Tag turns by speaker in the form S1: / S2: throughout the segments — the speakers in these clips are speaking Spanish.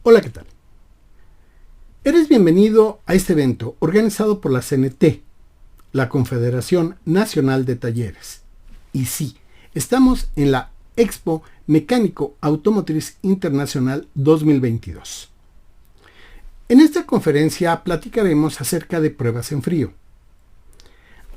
S1: Hola, ¿qué tal? Eres bienvenido a este evento organizado por la CNT, la Confederación Nacional de Talleres. Y sí, estamos en la Expo Mecánico Automotriz Internacional 2022. En esta conferencia platicaremos acerca de pruebas en frío.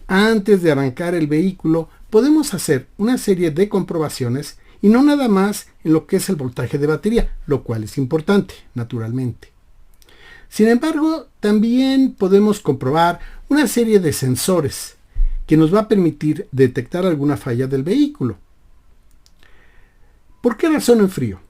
S1: Antes de arrancar el vehículo, podemos hacer una serie de comprobaciones y no nada más en lo que es el voltaje de batería, lo cual es importante, naturalmente. Sin embargo, también podemos comprobar una serie de sensores que nos va a permitir detectar alguna falla del vehículo. ¿Por qué razón en frío?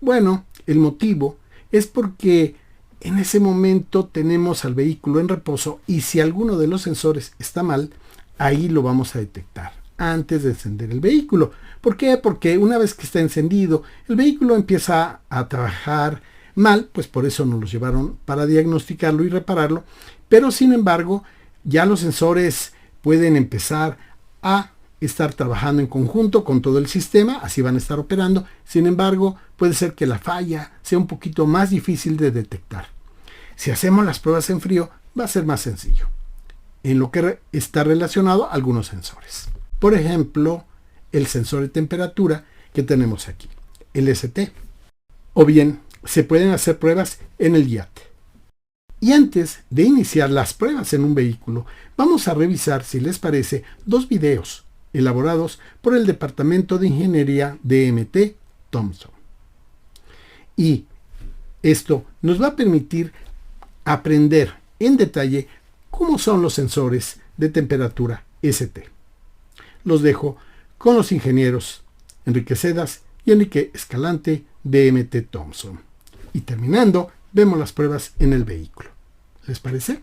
S1: Bueno, el motivo es porque en ese momento tenemos al vehículo en reposo y si alguno de los sensores está mal, ahí lo vamos a detectar antes de encender el vehículo. ¿Por qué? Porque una vez que está encendido, el vehículo empieza a trabajar mal, pues por eso nos los llevaron para diagnosticarlo y repararlo, pero sin embargo, ya los sensores pueden empezar a estar trabajando en conjunto con todo el sistema, así van a estar operando. Sin embargo, puede ser que la falla sea un poquito más difícil de detectar. Si hacemos las pruebas en frío, va a ser más sencillo, en lo que está relacionado a algunos sensores. Por ejemplo, el sensor de temperatura que tenemos aquí, el ST. O bien, se pueden hacer pruebas en el IAT. Y antes de iniciar las pruebas en un vehículo, vamos a revisar, si les parece, dos videos elaborados por el Departamento de Ingeniería de MT Thompson. Y esto nos va a permitir aprender en detalle cómo son los sensores de temperatura ST. Los dejo con los ingenieros Enrique Cedas y Enrique Escalante de MT Thompson. Y terminando, vemos las pruebas en el vehículo. ¿Les parece?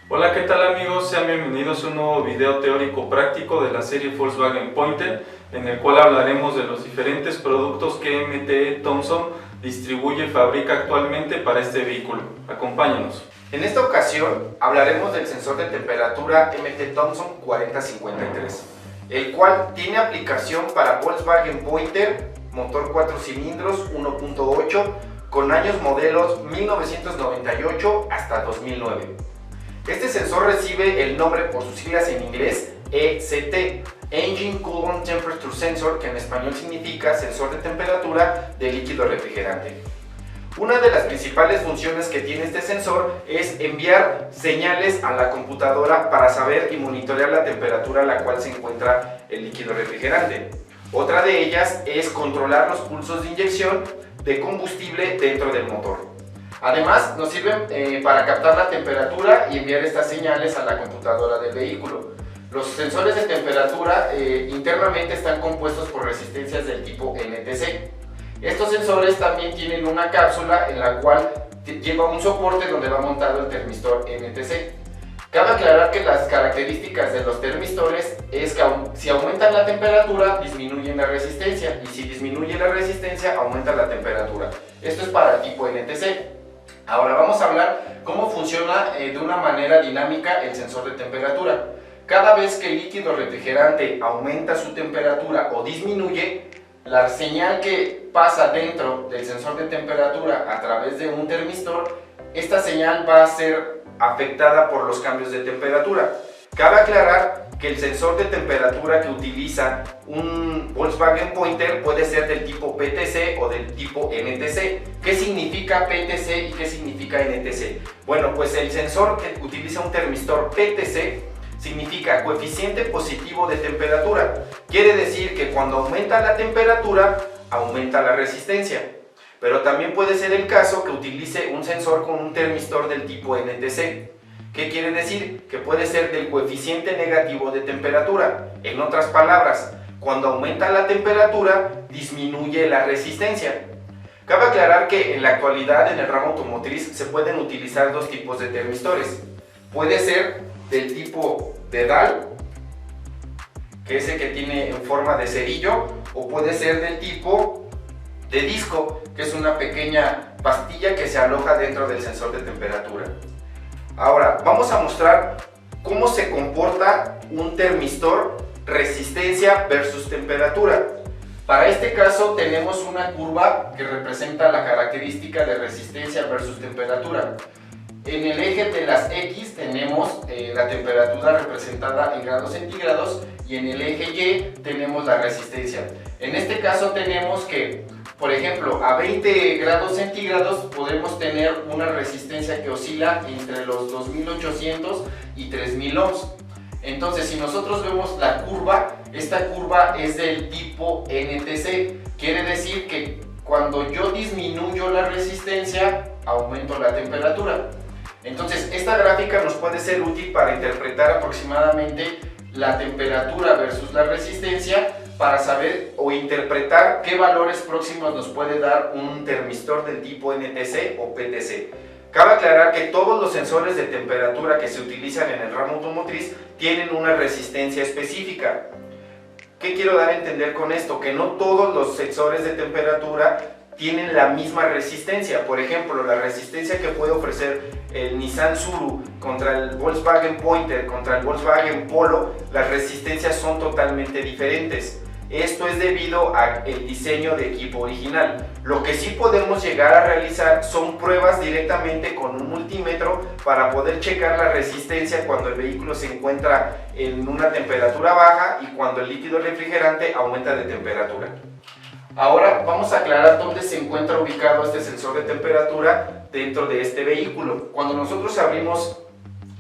S2: Hola, ¿qué tal amigos? Sean bienvenidos a un nuevo video teórico práctico de la serie Volkswagen Pointer, en el cual hablaremos de los diferentes productos que MT Thompson distribuye y fabrica actualmente para este vehículo. Acompáñanos.
S3: En esta ocasión hablaremos del sensor de temperatura MT Thompson 4053, el cual tiene aplicación para Volkswagen Pointer, motor 4 cilindros 1.8 con años modelos 1998 hasta 2009. Este sensor recibe el nombre por sus siglas en inglés ECT, Engine Coolant Temperature Sensor, que en español significa sensor de temperatura de líquido refrigerante. Una de las principales funciones que tiene este sensor es enviar señales a la computadora para saber y monitorear la temperatura a la cual se encuentra el líquido refrigerante. Otra de ellas es controlar los pulsos de inyección de combustible dentro del motor. Además, nos sirve para captar la temperatura y enviar estas señales a la computadora del vehículo. Los sensores de temperatura internamente están compuestos por resistencias del tipo NTC. Estos sensores también tienen una cápsula en la cual lleva un soporte donde va montado el termistor NTC. Cabe aclarar que las características de los termistores es que si aumentan la temperatura, disminuyen la resistencia, y si disminuye la resistencia, aumenta la temperatura. Esto es para el tipo NTC. Ahora vamos a hablar cómo funciona de una manera dinámica el sensor de temperatura. Cada vez que el líquido refrigerante aumenta su temperatura o disminuye, la señal que pasa dentro del sensor de temperatura a través de un termistor, esta señal va a ser afectada por los cambios de temperatura. Cabe aclarar que el sensor de temperatura que utiliza un Volkswagen Pointer puede ser del tipo PTC o del tipo NTC. ¿Qué significa PTC y qué significa NTC? Bueno, pues el sensor que utiliza un termistor PTC significa coeficiente positivo de temperatura. Quiere decir que cuando aumenta la temperatura, aumenta la resistencia. Pero también puede ser el caso que utilice un sensor con un termistor del tipo NTC. ¿Qué quiere decir? Que puede ser del coeficiente negativo de temperatura. En otras palabras, cuando aumenta la temperatura, disminuye la resistencia. Cabe aclarar que en la actualidad en el ramo automotriz se pueden utilizar dos tipos de termistores. Puede ser del tipo dedal, que es el que tiene en forma de cerillo, o puede ser del tipo de disco, que es una pequeña pastilla que se aloja dentro del sensor de temperatura. Ahora, vamos a mostrar cómo se comporta un termistor resistencia versus temperatura. Para este caso tenemos una curva que representa la característica de resistencia versus temperatura. En el eje de las X tenemos la temperatura representada en grados centígrados y en el eje Y tenemos la resistencia. En este caso tenemos que, por ejemplo, a 20 grados centígrados podemos tener una resistencia que oscila entre los 2800 y 3000 ohms. Entonces, si nosotros vemos la curva, esta curva es del tipo NTC. Quiere decir que cuando yo disminuyo la resistencia, aumento la temperatura. Entonces, esta gráfica nos puede ser útil para interpretar aproximadamente la temperatura versus la resistencia para saber o interpretar qué valores próximos nos puede dar un termistor del tipo NTC o PTC. Cabe aclarar que todos los sensores de temperatura que se utilizan en el ramo automotriz tienen una resistencia específica. ¿Qué quiero dar a entender con esto? Que no todos los sensores de temperatura tienen la misma resistencia. Por ejemplo, la resistencia que puede ofrecer el Nissan Tsuru contra el Volkswagen Pointer, contra el Volkswagen Polo, las resistencias son totalmente diferentes. Esto es debido al diseño de equipo original. Lo que sí podemos llegar a realizar son pruebas directamente con un multímetro para poder checar la resistencia cuando el vehículo se encuentra en una temperatura baja y cuando el líquido refrigerante aumenta de temperatura. Ahora vamos a aclarar dónde se encuentra ubicado este sensor de temperatura dentro de este vehículo. Cuando nosotros abrimos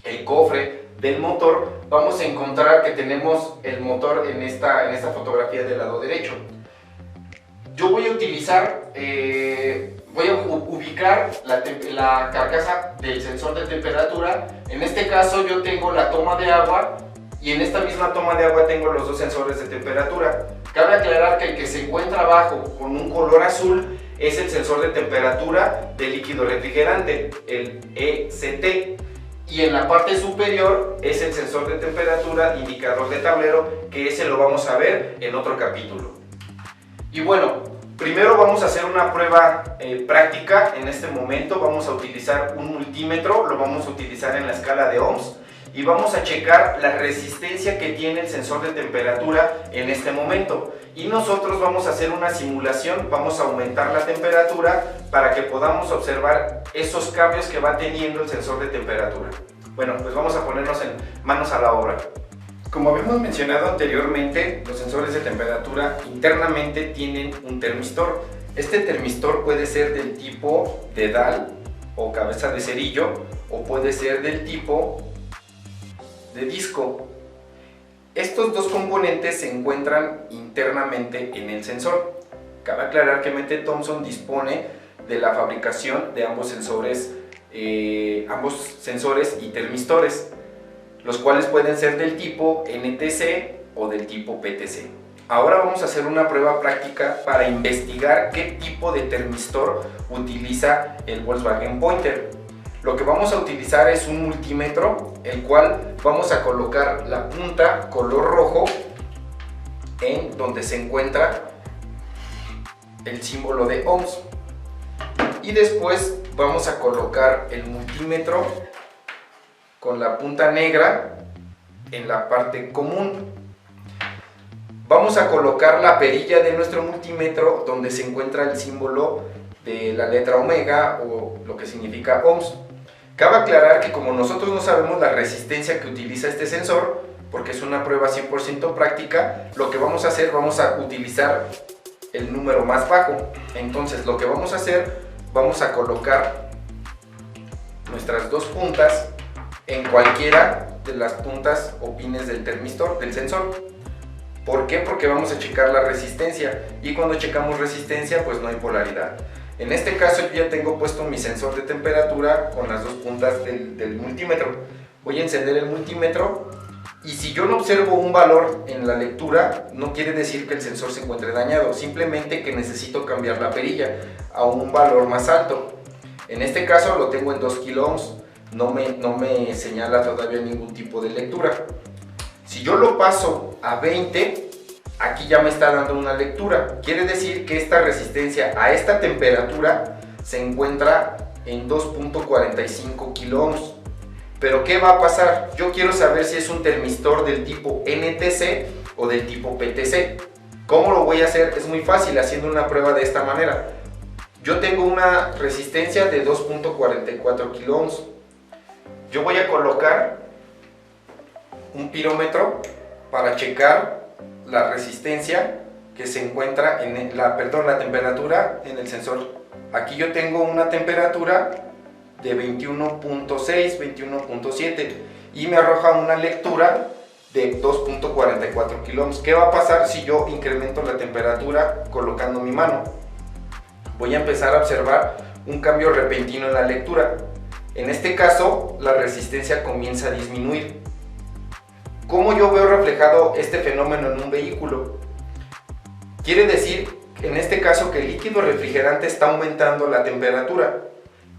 S3: el cofre del motor, vamos a encontrar que tenemos el motor en esta fotografía del lado derecho. Yo voy a utilizar, voy a ubicar la carcasa del sensor de temperatura. En este caso yo tengo la toma de agua y en esta misma toma de agua tengo los dos sensores de temperatura. Cabe aclarar que el que se encuentra abajo con un color azul es el sensor de temperatura de líquido refrigerante, el ECT. Y en la parte superior es el sensor de temperatura indicador de tablero, que ese lo vamos a ver en otro capítulo. Y bueno, primero vamos a hacer una prueba práctica. En este momento vamos a utilizar un multímetro, lo vamos a utilizar en la escala de ohms y vamos a checar la resistencia que tiene el sensor de temperatura en este momento. Y nosotros vamos a hacer una simulación, vamos a aumentar la temperatura para que podamos observar esos cambios que va teniendo el sensor de temperatura. Bueno, pues vamos a ponernos en manos a la obra. Como habíamos mencionado anteriormente, los sensores de temperatura internamente tienen un termistor. Este termistor puede ser del tipo dedal o cabeza de cerillo o puede ser del tipo de disco. Estos dos componentes se encuentran internamente en el sensor. Cabe aclarar que MT Thompson dispone de la fabricación de ambos sensores y termistores, los cuales pueden ser del tipo NTC o del tipo PTC. Ahora vamos a hacer una prueba práctica para investigar qué tipo de termistor utiliza el Volkswagen Pointer. Lo que vamos a utilizar es un multímetro, el cual vamos a colocar la punta color rojo en donde se encuentra el símbolo de ohms. Y después vamos a colocar el multímetro con la punta negra en la parte común. Vamos a colocar la perilla de nuestro multímetro donde se encuentra el símbolo de la letra omega o lo que significa ohms. Cabe aclarar que como nosotros no sabemos la resistencia que utiliza este sensor, porque es una prueba 100% práctica, lo que vamos a hacer, vamos a utilizar el número más bajo. Entonces lo que vamos a hacer, vamos a colocar nuestras dos puntas en cualquiera de las puntas o pines del termistor, del sensor. ¿Por qué? Porque vamos a checar la resistencia y cuando checamos resistencia pues no hay polaridad. En este caso yo ya tengo puesto mi sensor de temperatura con las dos puntas del multímetro. Voy a encender el multímetro y si yo no observo un valor en la lectura, no quiere decir que el sensor se encuentre dañado, simplemente que necesito cambiar la perilla a un valor más alto. En este caso lo tengo en 2 kilo ohms, no me señala todavía ningún tipo de lectura. Si yo lo paso a 20, aquí ya me está dando una lectura. Quiere decir que esta resistencia a esta temperatura se encuentra en 2.45 kilo ohms. Pero ¿qué va a pasar? Yo quiero saber si es un termistor del tipo NTC o del tipo PTC. ¿Cómo lo voy a hacer? Es muy fácil, haciendo una prueba de esta manera. Yo tengo una resistencia de 2.44 kilo ohms. Yo voy a colocar un pirómetro para checar la resistencia que se encuentra en la temperatura en el sensor. Aquí yo tengo una temperatura de 21.6, 21.7 y me arroja una lectura de 2.44 kilo ohms. ¿Qué va a pasar si yo incremento la temperatura colocando mi mano? Voy a empezar a observar un cambio repentino en la lectura. En este caso, la resistencia comienza a disminuir. ¿Cómo yo veo reflejado este fenómeno en un vehículo? Quiere decir, en este caso, que el líquido refrigerante está aumentando la temperatura,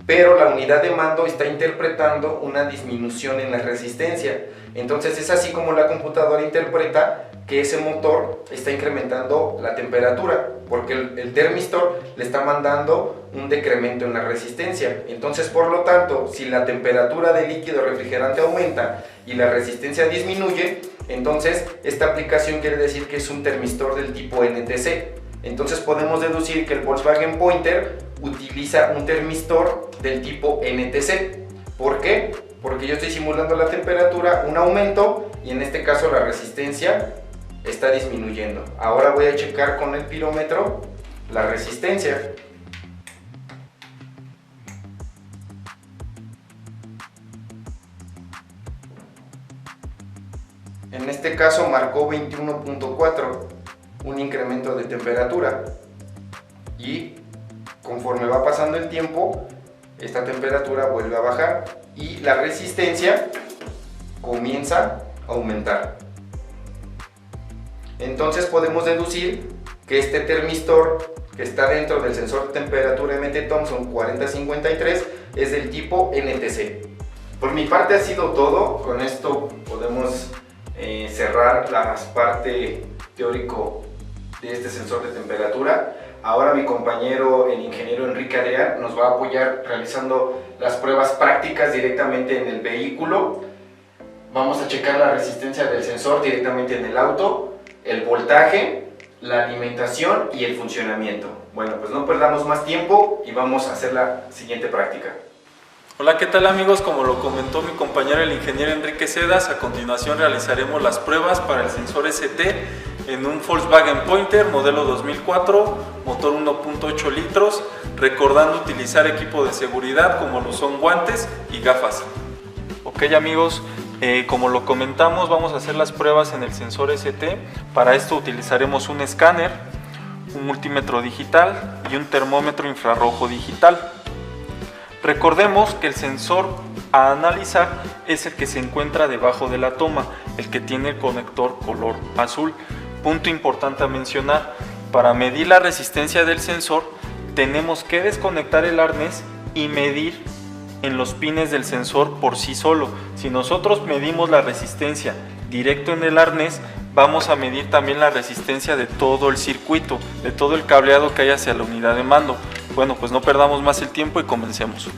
S3: pero la unidad de mando está interpretando una disminución en la resistencia. Entonces es así como la computadora interpreta que ese motor está incrementando la temperatura, porque el termistor le está mandando un decremento en la resistencia. Entonces, por lo tanto, si la temperatura del líquido refrigerante aumenta y la resistencia disminuye, entonces esta aplicación quiere decir que es un termistor del tipo NTC. Entonces podemos deducir que el Volkswagen Pointer utiliza un termistor del tipo NTC. ¿Por qué? Porque yo estoy simulando la temperatura, un aumento, y en este caso la resistencia está disminuyendo. Ahora voy a checar con el pirómetro la resistencia. En este caso marcó 21.4, un incremento de temperatura, y conforme va pasando el tiempo esta temperatura vuelve a bajar y la resistencia comienza a aumentar. Entonces podemos deducir que este termistor que está dentro del sensor de temperatura MT Thomson 4053 es del tipo NTC. Por mi parte ha sido todo. Con esto podemos cerrar la parte teórico de este sensor de temperatura. Ahora mi compañero, el ingeniero Enrique Adrián, nos va a apoyar realizando las pruebas prácticas directamente en el vehículo. Vamos a checar la resistencia del sensor directamente en el auto, el voltaje, la alimentación y el funcionamiento. Bueno, pues no perdamos más tiempo y vamos a hacer la siguiente práctica.
S2: Hola, ¿qué tal amigos? Como lo comentó mi compañero el ingeniero Enrique Cedas, a continuación realizaremos las pruebas para el sensor ST en un Volkswagen Pointer modelo 2004, motor 1.8 litros, recordando utilizar equipo de seguridad como lo son guantes y gafas. Ok amigos, como lo comentamos, vamos a hacer las pruebas en el sensor ST. Para esto utilizaremos un escáner, un multímetro digital y un termómetro infrarrojo digital. Recordemos que el sensor a analizar es el que se encuentra debajo de la toma, el que tiene el conector color azul. Punto importante a mencionar: para medir la resistencia del sensor tenemos que desconectar el arnés y medir en los pines del sensor por sí solo. Si nosotros medimos la resistencia directo en el arnés, vamos a medir también la resistencia de todo el circuito, de todo el cableado que hay hacia la unidad de mando. Bueno, pues no perdamos más el tiempo y comencemos.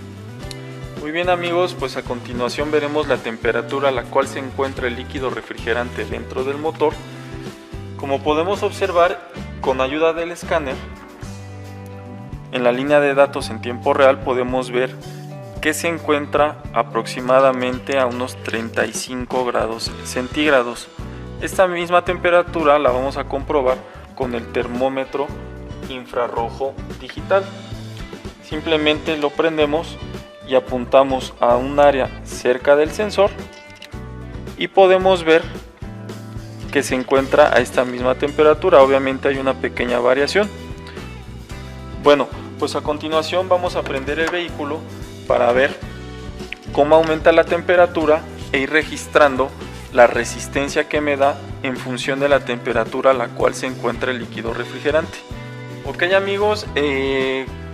S2: Muy bien amigos, pues a continuación veremos la temperatura a la cual se encuentra el líquido refrigerante dentro del motor. Como podemos observar, con ayuda del escáner, en la línea de datos en tiempo real podemos ver que se encuentra aproximadamente a unos 35 grados centígrados. Esta misma temperatura la vamos a comprobar con el termómetro infrarrojo digital. Simplemente lo prendemos y apuntamos a un área cerca del sensor y podemos ver que se encuentra a esta misma temperatura. Obviamente hay una pequeña variación. Bueno, pues a continuación vamos a prender el vehículo para ver cómo aumenta la temperatura e ir registrando la resistencia que me da en función de la temperatura a la cual se encuentra el líquido refrigerante. Ok amigos,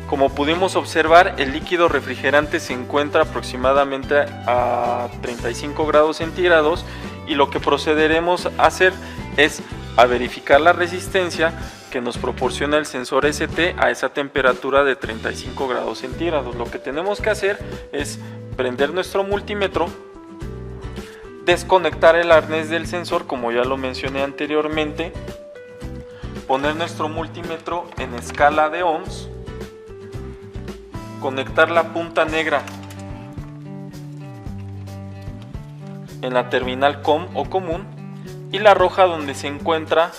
S2: como pudimos observar, el líquido refrigerante se encuentra aproximadamente a 35 grados centígrados y lo que procederemos a hacer es a verificar la resistencia que nos proporciona el sensor ST a esa temperatura de 35 grados centígrados. Lo que tenemos que hacer es prender nuestro multímetro desconectar el arnés del sensor, como ya lo mencioné anteriormente, poner nuestro multímetro en escala de ohms, conectar la punta negra en la terminal COM o común y la roja donde se encuentra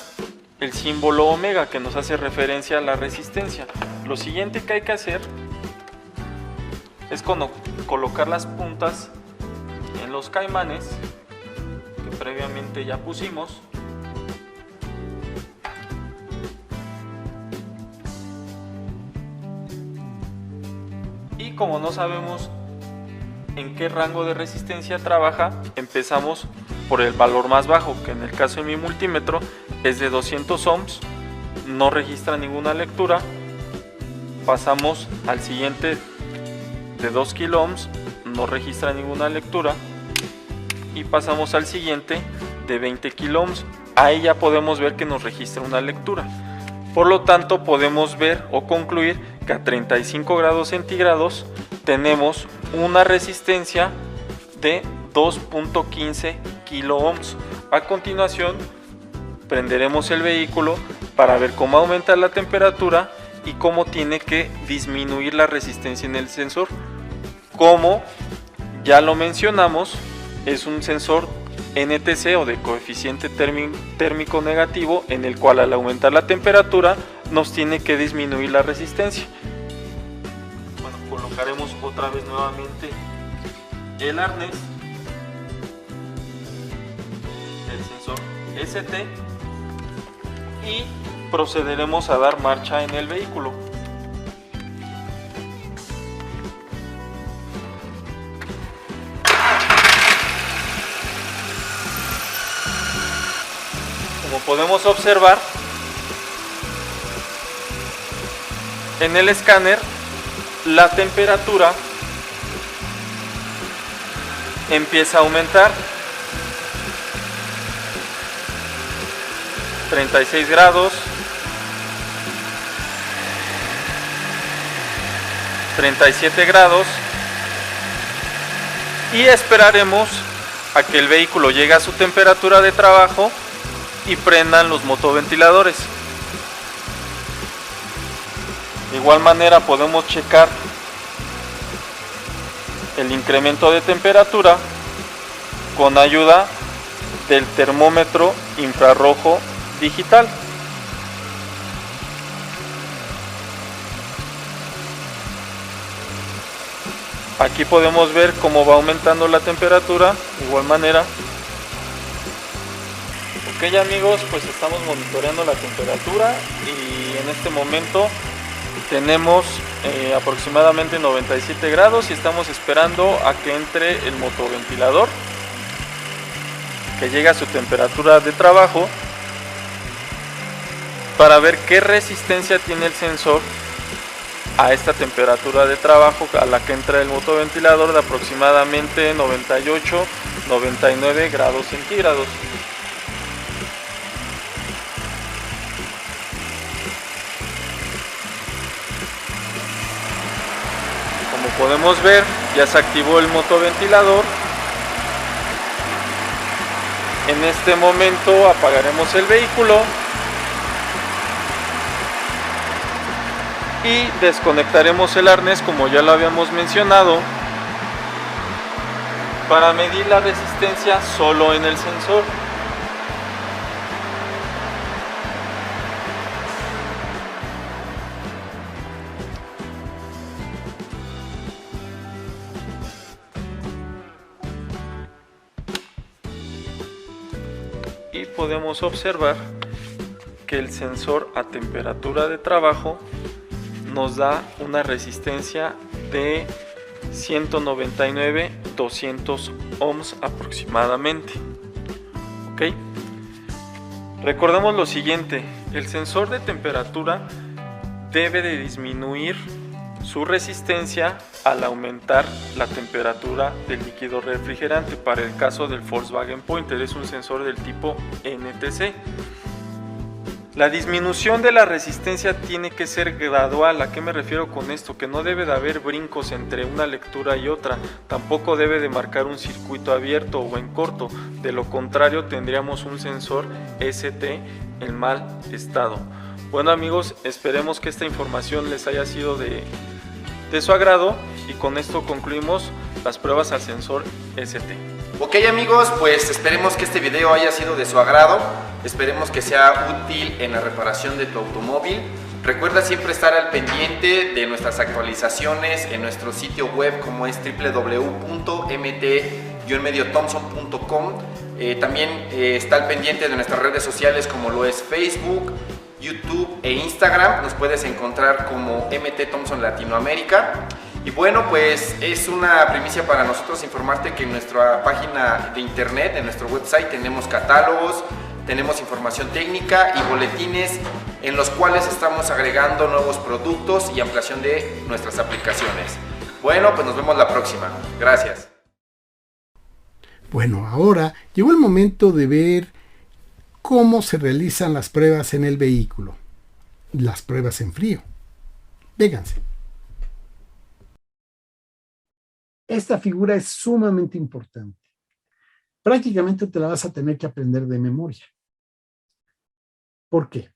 S2: el símbolo omega, que nos hace referencia a la resistencia. Lo siguiente que hay que hacer es colocar las puntas en los caimanes que previamente ya pusimos. Y como no sabemos en qué rango de resistencia trabaja, empezamos por el valor más bajo, que en el caso de mi multímetro es de 200 ohms, no registra ninguna lectura. Pasamos al siguiente de 2 kilo ohms, no registra ninguna lectura, y pasamos al siguiente de 20 kilo ohms. Ahí ya podemos ver que nos registra una lectura. Por lo tanto, podemos ver o concluir que a 35 grados centígrados tenemos una resistencia de 2.15 kilo ohms. A continuación, prenderemos el vehículo para ver cómo aumenta la temperatura y cómo tiene que disminuir la resistencia en el sensor. Como ya lo mencionamos, es un sensor NTC o de coeficiente térmico negativo, en el cual al aumentar la temperatura nos tiene que disminuir la resistencia. Bueno, colocaremos otra vez nuevamente el arnés, el sensor ST, y procederemos a dar marcha en el vehículo. Como podemos observar, en el escáner la temperatura empieza a aumentar. 36 grados, 37 grados, y esperaremos a que el vehículo llegue a su temperatura de trabajo y prendan los motoventiladores. De igual manera podemos checar el incremento de temperatura con ayuda del termómetro infrarrojo digital. Aquí podemos ver cómo va aumentando la temperatura de igual manera. Ok amigos, pues estamos monitoreando la temperatura y en este momento tenemos aproximadamente 97 grados y estamos esperando a que entre el motoventilador, que llegue a su temperatura de trabajo, para ver qué resistencia tiene el sensor a esta temperatura de trabajo a la que entra el motoventilador de aproximadamente 98-99 grados centígrados. Como podemos ver, ya se activó el motoventilador. En este momento apagaremos el vehículo y desconectaremos el arnés, como ya lo habíamos mencionado, para medir la resistencia solo en el sensor. Y podemos observar que el sensor a temperatura de trabajo nos da una resistencia de 199-200 ohms aproximadamente. Ok, recordemos lo siguiente: el sensor de temperatura debe de disminuir su resistencia al aumentar la temperatura del líquido refrigerante. Para el caso del Volkswagen Pointer es un sensor del tipo NTC. La disminución de la resistencia tiene que ser gradual. ¿A qué me refiero con esto? Que no debe de haber brincos entre una lectura y otra. Tampoco debe de marcar un circuito abierto o en corto. De lo contrario tendríamos un sensor ST en mal estado. Bueno amigos, esperemos que esta información les haya sido de su agrado y con esto concluimos las pruebas al sensor ST.
S3: Ok amigos, pues esperemos que este video haya sido de su agrado, esperemos que sea útil en la reparación de tu automóvil. Recuerda siempre estar al pendiente de nuestras actualizaciones en nuestro sitio web como es www.mt-mediothomson.com. También está al pendiente de nuestras redes sociales como lo es Facebook, YouTube e Instagram. Nos puedes encontrar como MT Thompson Latinoamérica. Y bueno, pues es una primicia para nosotros informarte que en nuestra página de internet, en nuestro website, tenemos catálogos, tenemos información técnica y boletines en los cuales estamos agregando nuevos productos y ampliación de nuestras aplicaciones. Bueno, pues nos vemos la próxima. Gracias.
S1: Bueno, ahora llegó el momento de ver cómo se realizan las pruebas en el vehículo. Las pruebas en frío. Vénganse. Esta figura es sumamente importante. Prácticamente te la vas a tener que aprender de memoria. ¿Por qué?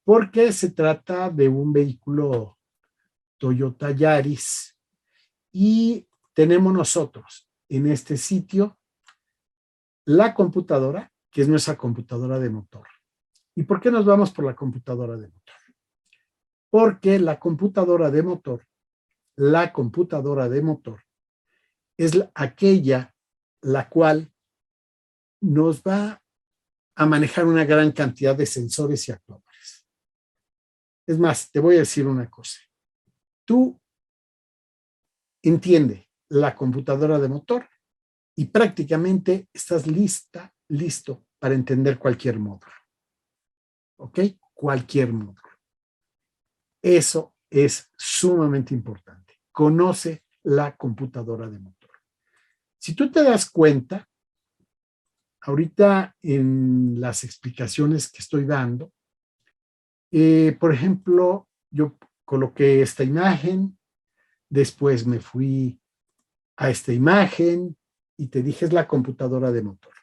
S1: Porque se trata de un vehículo Toyota Yaris y tenemos nosotros en este sitio la computadora, que es nuestra computadora de motor. ¿Y por qué nos vamos por la computadora de motor? Porque la computadora de motor es aquella la cual nos va a manejar una gran cantidad de sensores y actuadores. Es más, te voy a decir una cosa. Tú entiende la computadora de motor y prácticamente estás listo para entender cualquier módulo. ¿Ok? Cualquier módulo. Eso es sumamente importante. Conoce la computadora de motor. Si tú te das cuenta, ahorita en las explicaciones que estoy dando, por ejemplo, yo coloqué esta imagen, después me fui a esta imagen y te dije es la computadora de motor.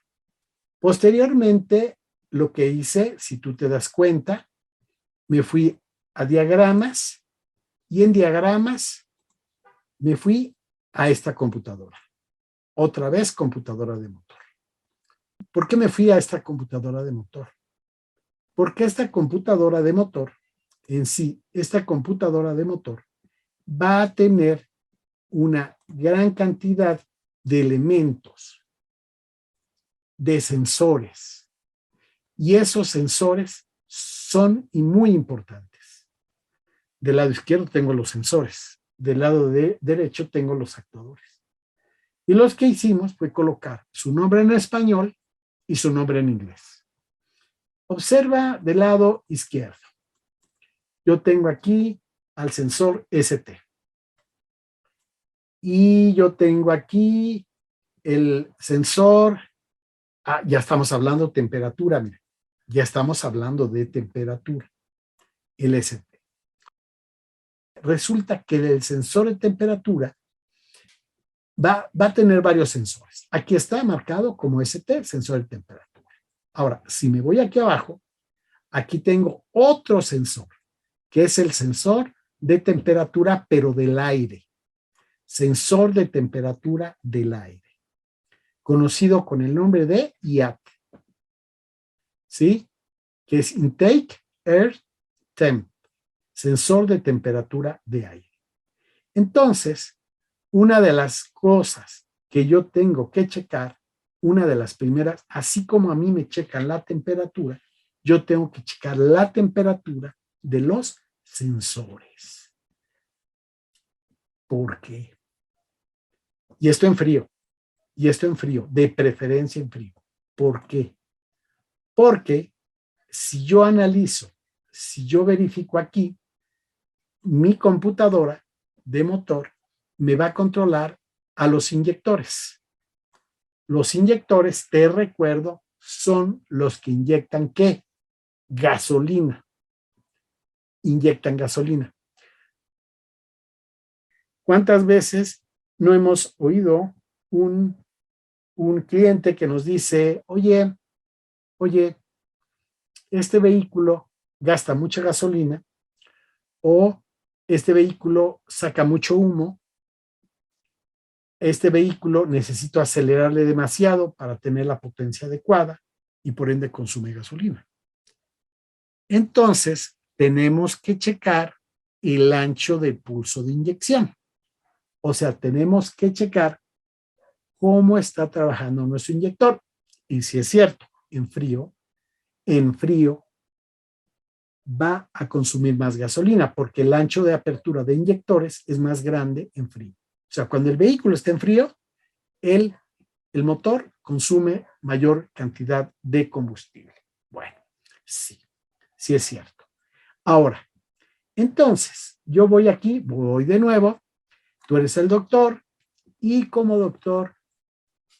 S1: Posteriormente, lo que hice, si tú te das cuenta, me fui a diagramas y en diagramas me fui a esta computadora. Otra vez computadora de motor. ¿Por qué me fui a esta computadora de motor? Porque esta computadora de motor, en sí, esta computadora de motor va a tener una gran cantidad de elementos, de sensores. Y esos sensores son y muy importantes. Del lado izquierdo tengo los sensores, del lado derecho tengo los actuadores. Y los que hicimos fue colocar su nombre en español y su nombre en inglés. Observa del lado izquierdo. Yo tengo aquí al sensor ST. Y yo tengo aquí el sensor, ya estamos hablando de temperatura, mira, ya estamos hablando de temperatura, el ST. Resulta que el sensor de temperatura va a tener varios sensores. Aquí está marcado como ST, sensor de temperatura. Ahora, si me voy aquí abajo, aquí tengo otro sensor, que es el sensor de temperatura, pero del aire. Sensor de temperatura del aire, conocido con el nombre de IAT, ¿sí? Que es Intake Air Temp, sensor de temperatura de aire. Entonces, una de las cosas que yo tengo que checar, una de las primeras, así como a mí me checan la temperatura, yo tengo que checar la temperatura de los sensores. ¿Por qué? Y esto en frío, de preferencia en frío. ¿Por qué? Porque si yo analizo, si yo verifico aquí, mi computadora de motor me va a controlar a los inyectores. Los inyectores, te recuerdo, son los que inyectan ¿qué? gasolina. Inyectan gasolina. ¿Cuántas veces no hemos oído un cliente que nos dice, oye, este vehículo gasta mucha gasolina o este vehículo saca mucho humo, este vehículo necesito acelerarle demasiado para tener la potencia adecuada y por ende consume gasolina? Entonces, tenemos que checar el ancho de pulso de inyección. O sea, tenemos que checar cómo está trabajando nuestro inyector. Y si es cierto, en frío va a consumir más gasolina porque el ancho de apertura de inyectores es más grande en frío. O sea, cuando el vehículo está en frío, el motor consume mayor cantidad de combustible. Bueno, sí es cierto. Ahora, entonces, yo voy de nuevo, tú eres el doctor y como doctor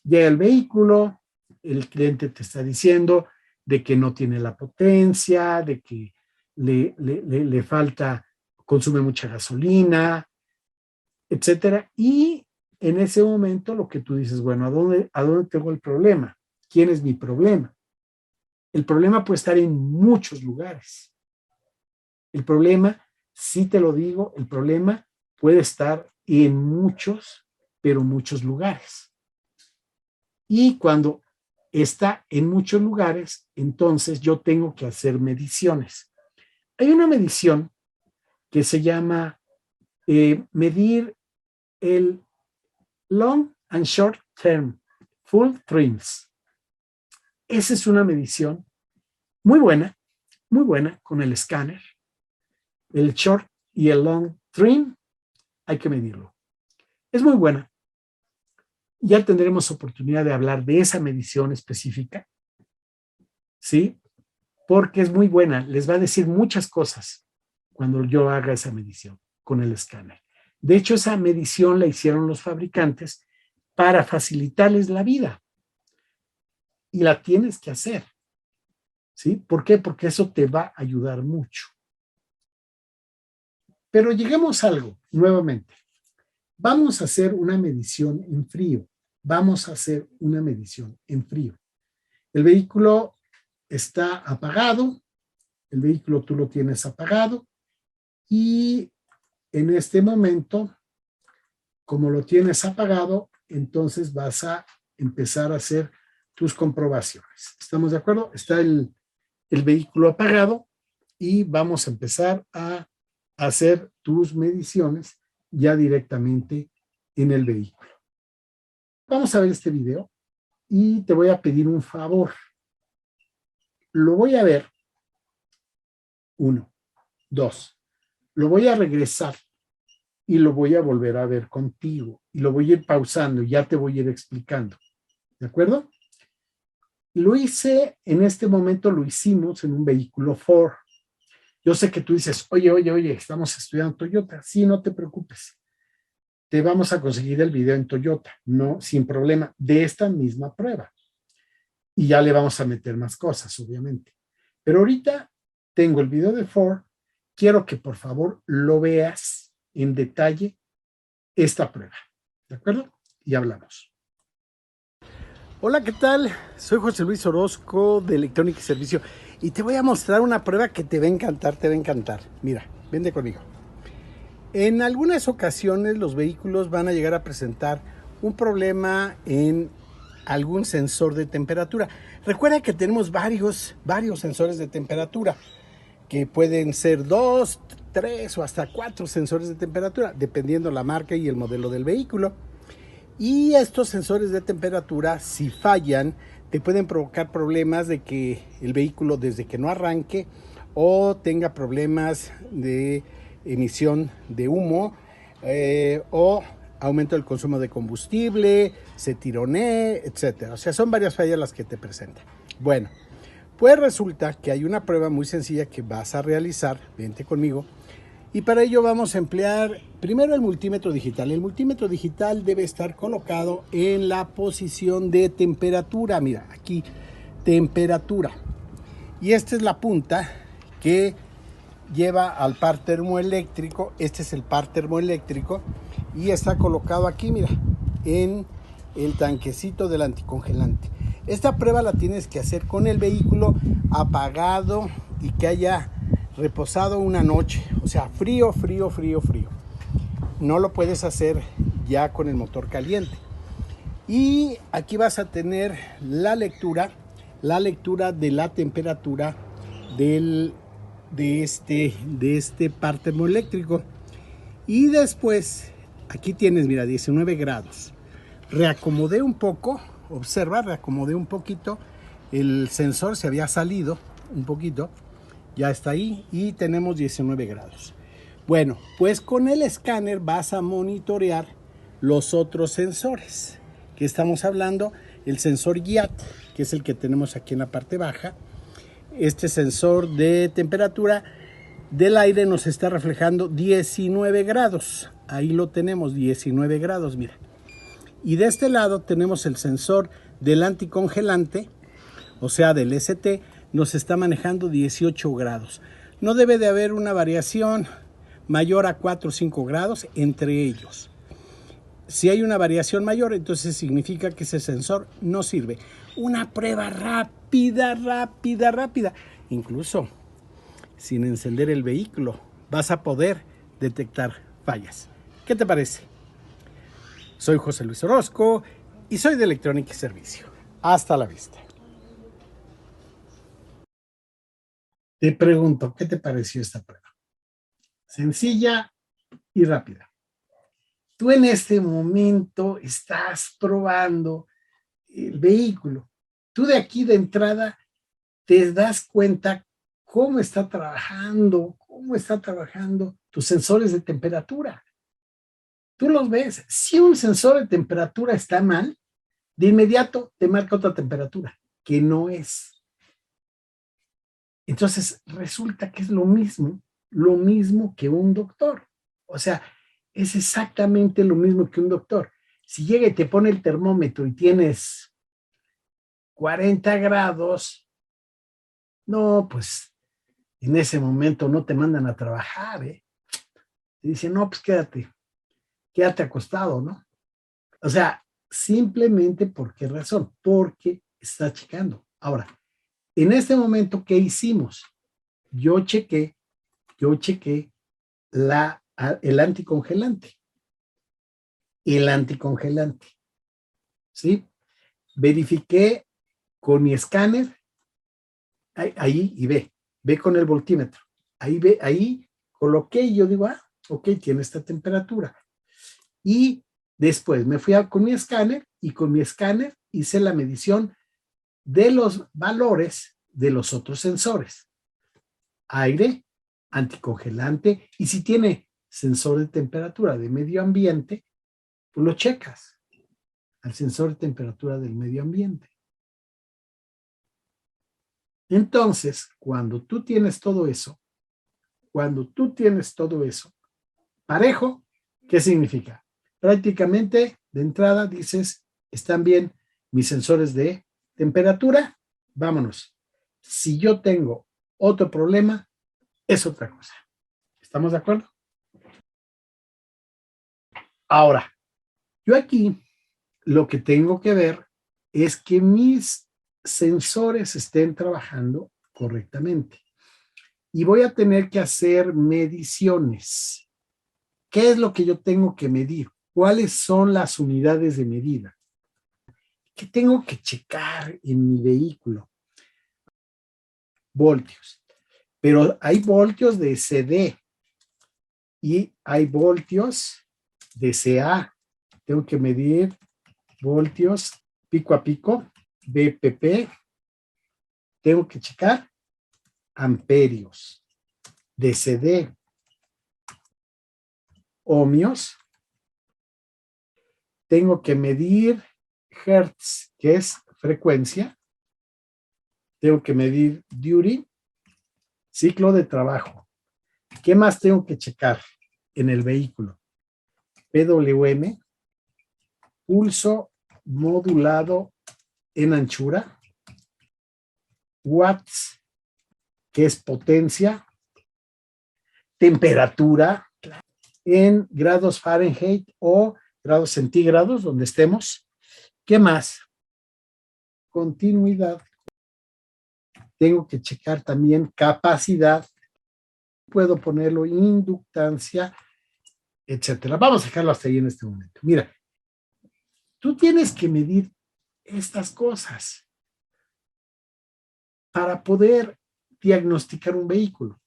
S1: llega el vehículo, el cliente te está diciendo de que no tiene la potencia, de que le falta, consume mucha gasolina, etcétera. Y en ese momento lo que tú dices, bueno, ¿a dónde tengo el problema? ¿Quién es mi problema? El problema puede estar en muchos lugares. El problema, sí te lo digo, el problema puede estar en muchos, pero muchos lugares. Y cuando está en muchos lugares, entonces yo tengo que hacer mediciones. Hay una medición que se llama medir el long and short term full trims. Esa es una medición muy buena con el escáner. El short y el long trim hay que medirlo. Es muy buena. Ya tendremos oportunidad de hablar de esa medición específica, ¿sí? Porque es muy buena. Les va a decir muchas cosas cuando yo haga esa medición con el escáner. De hecho, esa medición la hicieron los fabricantes para facilitarles la vida. Y la tienes que hacer, ¿sí? ¿Por qué? Porque eso te va a ayudar mucho. Pero lleguemos a algo, nuevamente. Vamos a hacer una medición en frío. El vehículo está apagado, el vehículo tú lo tienes apagado y en este momento, como lo tienes apagado, entonces vas a empezar a hacer tus comprobaciones. ¿Estamos de acuerdo? Está el vehículo apagado y vamos a empezar a hacer tus mediciones ya directamente en el vehículo. Vamos a ver este video y te voy a pedir un favor. Lo voy a ver. 1, 2. Lo voy a regresar y lo voy a volver a ver contigo. Y lo voy a ir pausando y ya te voy a ir explicando. ¿De acuerdo? Lo hice, en este momento lo hicimos en un vehículo Ford. Yo sé que tú dices, oye, estamos estudiando Toyota. Sí, no te preocupes. Te vamos a conseguir el video en Toyota, no, sin problema, de esta misma prueba. Y ya le vamos a meter más cosas, obviamente. Pero ahorita tengo el video de Ford. Quiero que por favor lo veas en detalle esta prueba. ¿De acuerdo? Y hablamos. Hola, ¿qué tal? Soy José Luis Orozco de Electrónica y Servicio y te voy a mostrar una prueba que te va a encantar, Mira, vente conmigo. En algunas ocasiones los vehículos van a llegar a presentar un problema en algún sensor de temperatura. Recuerda que tenemos varios sensores de temperatura que pueden ser 2, 3 o hasta 4 sensores de temperatura, dependiendo la marca y el modelo del vehículo. Y estos sensores de temperatura, si fallan, te pueden provocar problemas de que el vehículo desde que no arranque o tenga problemas de emisión de humo o aumento del consumo de combustible, se tironee, etcétera. O sea, son varias fallas las que te presentan. Bueno, pues resulta que hay una prueba muy sencilla que vas a realizar, vente conmigo, y para ello vamos a emplear primero el multímetro digital. El multímetro digital debe estar colocado en la posición de temperatura. Mira, aquí, temperatura. Y esta es la punta que lleva al par termoeléctrico. Este es el par termoeléctrico y está colocado aquí, mira, en el tanquecito del anticongelante. Esta prueba la tienes que hacer con el vehículo apagado y que haya reposado una noche, o sea, frío. No lo puedes hacer ya con el motor caliente. Y aquí vas a tener la lectura de la temperatura de este par termoeléctrico. Y después, aquí tienes, mira, 19 grados. Reacomodé un poco, observa, reacomodé un poquito. El sensor se había salido un poquito, ya está ahí y tenemos 19 grados. Bueno, pues con el escáner vas a monitorear los otros sensores que estamos hablando. El sensor GIAT, que es el que tenemos aquí en la parte baja. Este sensor de temperatura del aire nos está reflejando 19 grados. Ahí lo tenemos, 19 grados, mira. Y de este lado tenemos el sensor del anticongelante, o sea, del ST, nos está manejando 18 grados. No debe de haber una variación mayor a 4 o 5 grados entre ellos. Si hay una variación mayor, entonces significa que ese sensor no sirve. Una prueba rápida. Incluso sin encender el vehículo vas a poder detectar fallas. ¿Qué te parece? Soy José Luis Orozco y soy de Electrónica y Servicio. Hasta la vista. Te pregunto, ¿qué te pareció esta prueba? Sencilla y rápida. Tú en este momento estás probando el vehículo. Tú de aquí de entrada te das cuenta cómo está trabajando tus sensores de temperatura. Tú los ves. Si un sensor de temperatura está mal, de inmediato te marca otra temperatura, que no es. Entonces resulta que es lo mismo que un doctor. O sea, es exactamente lo mismo que un doctor. Si llega y te pone el termómetro y tienes 40 grados, no, pues en ese momento no te mandan a trabajar, ¿eh? Te dicen, no, pues quédate acostado, ¿no? O sea, simplemente ¿por qué razón? Porque está checando. Ahora, en este momento, ¿qué hicimos? Yo chequé el anticongelante. ¿Sí? Verifiqué con mi escáner, ahí y ve con el voltímetro. Ahí coloqué y yo digo, ok, tiene esta temperatura. Y después me fui con mi escáner y con mi escáner hice la medición de los valores de los otros sensores. Aire, anticongelante, y si tiene sensor de temperatura de medio ambiente, pues lo checas al sensor de temperatura del medio ambiente. Entonces, cuando tú tienes todo eso, parejo, ¿qué significa? Prácticamente de entrada dices, están bien mis sensores de temperatura, vámonos. Si yo tengo otro problema, es otra cosa. ¿Estamos de acuerdo? Ahora, yo aquí lo que tengo que ver es que mis sensores estén trabajando correctamente. Y voy a tener que hacer mediciones. ¿Qué es lo que yo tengo que medir? ¿Cuáles son las unidades de medida? ¿Qué tengo que checar en mi vehículo? Voltios. Pero hay voltios de CD y hay voltios de CA. Tengo que medir voltios pico a pico, VPP. Tengo que checar amperios de CD, ohmios. Tengo que medir hertz, que es frecuencia. Tengo que medir duty, ciclo de trabajo. ¿Qué más tengo que checar en el vehículo? PWM, pulso modulado en anchura, watts que es potencia, temperatura en grados Fahrenheit o grados centígrados, donde estemos. ¿Qué más? Continuidad. Tengo que checar también capacidad. Puedo ponerlo inductancia, etcétera. Vamos a dejarlo hasta ahí en este momento. Mira, tú tienes que medir estas cosas para poder diagnosticar un vehículo.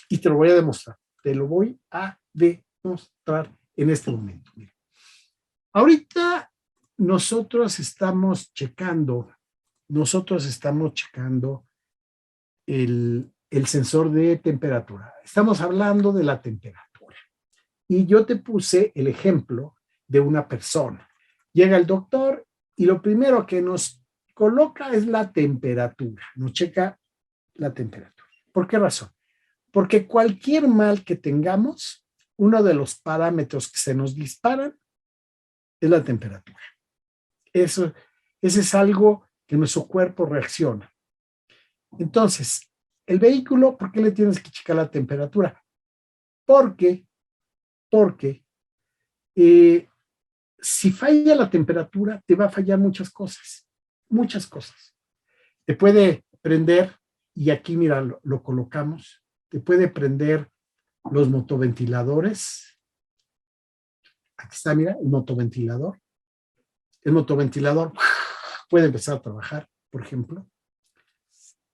S1: Y te lo voy a demostrar. Te lo voy a demostrar en este momento. Mira. Ahorita nosotros estamos checando el sensor de temperatura. Estamos hablando de la temperatura. Y yo te puse el ejemplo de una persona. Llega el doctor y lo primero que nos coloca es la temperatura. Nos checa la temperatura. ¿Por qué razón? Porque cualquier mal que tengamos, uno de los parámetros que se nos disparan es la temperatura. Ese es algo que nuestro cuerpo reacciona. Entonces, el vehículo, ¿por qué le tienes que checar la temperatura? Porque si falla la temperatura, te va a fallar muchas cosas. Te puede prender, y aquí mira, lo colocamos, te puede prender los motoventiladores. Aquí está, mira, el motoventilador. El motoventilador puede empezar a trabajar, por ejemplo.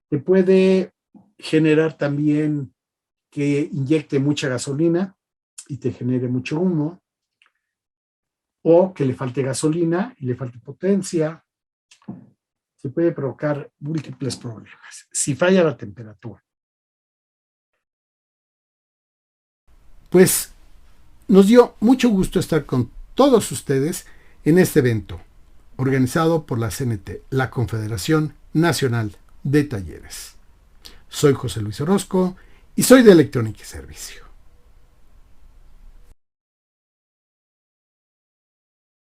S1: Te puede generar también que inyecte mucha gasolina y te genere mucho humo, o que le falte gasolina y le falte potencia. Se puede provocar múltiples problemas si falla la temperatura. Pues nos dio mucho gusto estar con todos ustedes en este evento organizado por la CNT, la Confederación Nacional de Talleres. Soy José Luis Orozco y soy de Electrónica y Servicio.